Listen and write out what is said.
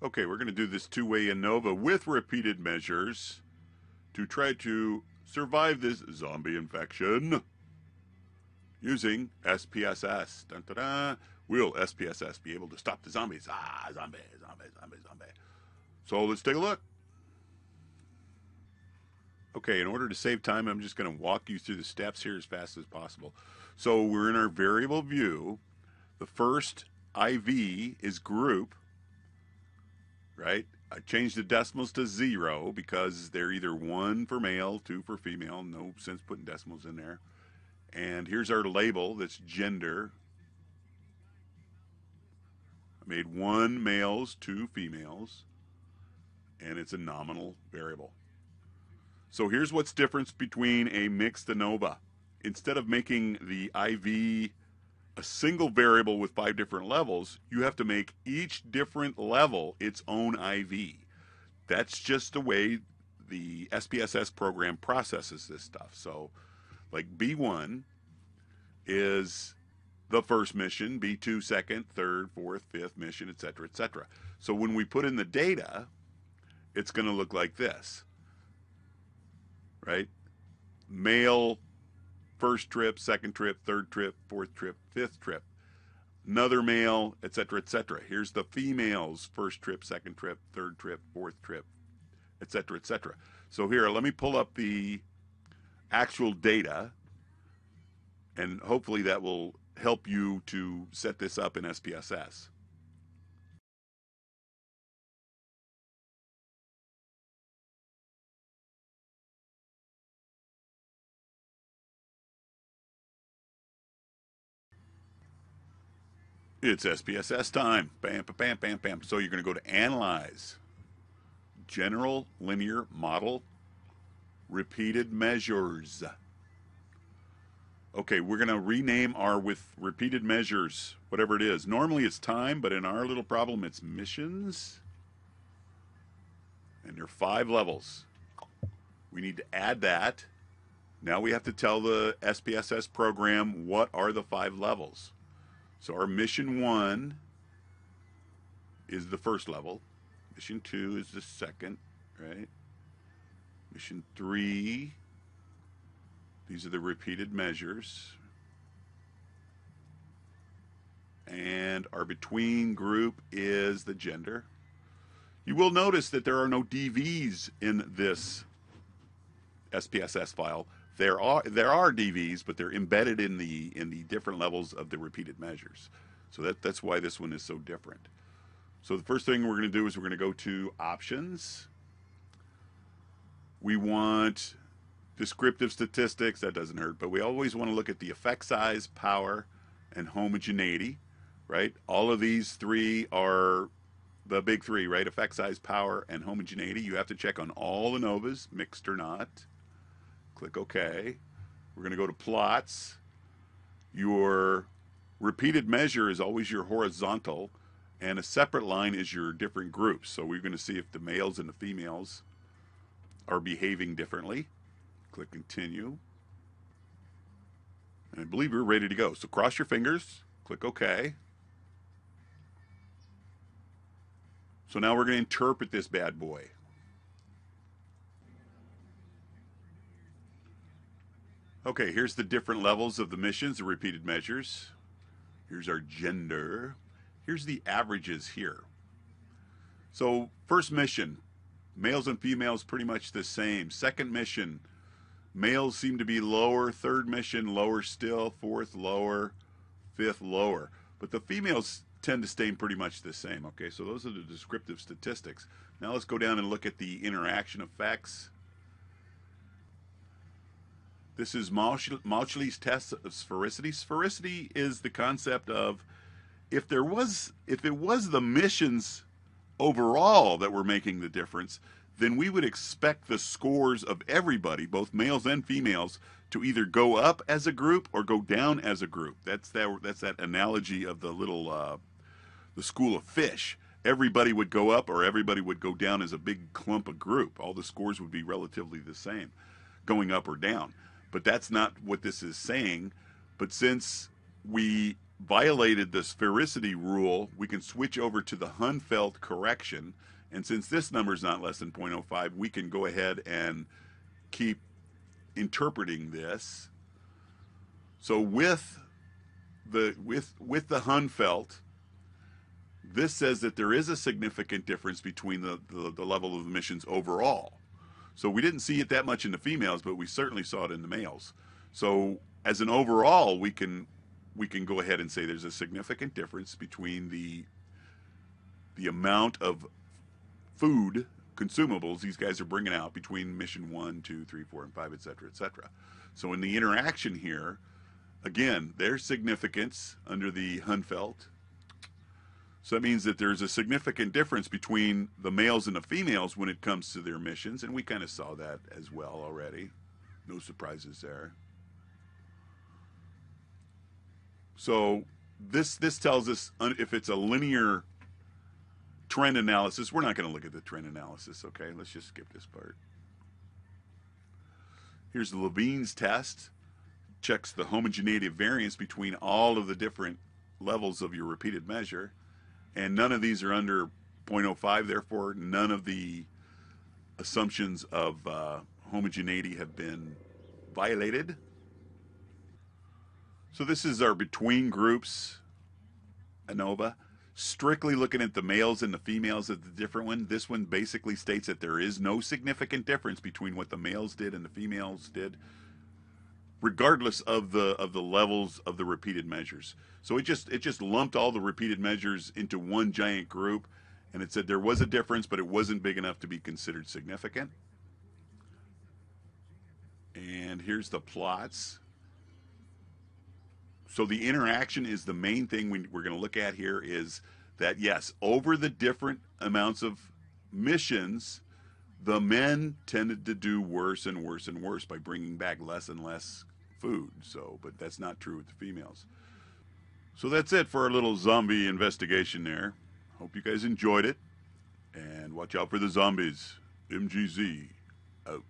Okay, we're going to do this two-way ANOVA with repeated measures to try to survive this zombie infection using SPSS. Dun, dun, dun. Will SPSS be able to stop the zombies? Ah, zombie, zombie, zombie, zombie. So let's take a look. Okay, in order to save time, I'm just going to walk you through the steps here as fast as possible. So we're in our variable view. The first IV is group, right? I changed the decimals to 0 because they're either 1 for male, 2 for female. No sense putting decimals in there. And here's our label that's gender. I made 1 males, 2 females, and it's a nominal variable. So here's what's difference between a mixed ANOVA. Instead of making the IV a single variable with 5 different levels, you have to make each different level its own IV. That's just the way the SPSS program processes this stuff. So like B1 is the first mission, B2 second, third, fourth, fifth mission, etc., etc. So when we put in the data, it's going to look like this, right? Male first trip, second trip, third trip, fourth trip, fifth trip. Another male, etc., etc. Here's the females' first trip, second trip, third trip, fourth trip, etc., etc. So here, let me pull up the actual data, and hopefully that will help you to set this up in SPSS. It's SPSS time. Bam, bam, bam, bam. So you're going to go to Analyze, General Linear Model, Repeated Measures. Okay, we're going to rename our with repeated measures, whatever it is. Normally it's time, but in our little problem it's missions. And there are 5 levels. We need to add that. Now we have to tell the SPSS program what are the 5 levels. So our mission 1 is the first level. Mission 2 is the second, right? Mission 3, these are the repeated measures. And our between group is the gender. You will notice that there are no DVs in this SPSS file. There are DVs, but they're embedded in the different levels of the repeated measures. So that's why this one is so different. So the first thing we're going to do is we're going to go to Options. We want descriptive statistics. That doesn't hurt, but we always want to look at the effect size, power, and homogeneity, right? All of these 3 are the big 3, right? Effect size, power, and homogeneity. You have to check on all ANOVAs, mixed or not. Click OK. We're going to go to Plots. Your repeated measure is always your horizontal, and a separate line is your different groups. So we're going to see if the males and the females are behaving differently. Click Continue. And I believe we're ready to go. So cross your fingers. Click OK. So now we're going to interpret this bad boy. Okay, here's the different levels of the missions, the repeated measures. Here's our gender. Here's the averages here. So first mission, males and females pretty much the same. Second mission, males seem to be lower. Third mission, lower still. Fourth, lower. Fifth, lower. But the females tend to stay pretty much the same. Okay, so those are the descriptive statistics. Now let's go down and look at the interaction effects. This is Mauchly's test of sphericity. Sphericity is the concept of if it was the missions overall that were making the difference, then we would expect the scores of everybody, both males and females, to either go up as a group or go down as a group. That's that analogy of the little the school of fish. Everybody would go up or everybody would go down as a big clump of group. All the scores would be relatively the same, going up or down. But that's not what this is saying. But since we violated the sphericity rule, we can switch over to the Hunfeld correction. And since this number is not less than 0.05, we can go ahead and keep interpreting this. So with the Hunfeld, this says that there is a significant difference between the level of emissions overall. So we didn't see it that much in the females, but we certainly saw it in the males. So as an overall, we can go ahead and say there's a significant difference between the amount of food consumables these guys are bringing out between mission 1, 2, 3, 4, and 5, et cetera, et cetera. So in the interaction here, again, there's significance under the Hunfeld. So that means that there's a significant difference between the males and the females when it comes to their emissions, and we kind of saw that as well already. No surprises there. So this tells us if it's a linear trend analysis. We're not going to look at the trend analysis, okay? Let's just skip this part. Here's the Levine's test. Checks the homogeneity of variance between all of the different levels of your repeated measure. And none of these are under 0.05, therefore none of the assumptions of homogeneity have been violated. So this is our between groups ANOVA. Strictly looking at the males and the females of the different one, this one basically states that there is no significant difference between what the males did and the females did, regardless of the levels of the repeated measures. So it just lumped all the repeated measures into one giant group, and it said there was a difference, but it wasn't big enough to be considered significant. And here's the plots. So the interaction is the main thing we're going to look at here, is that, yes, over the different amounts of missions, the men tended to do worse and worse and worse by bringing back less and less food. So, but that's not true with the females. So that's it for our little zombie investigation there. Hope you guys enjoyed it, and watch out for the zombies. MGZ out.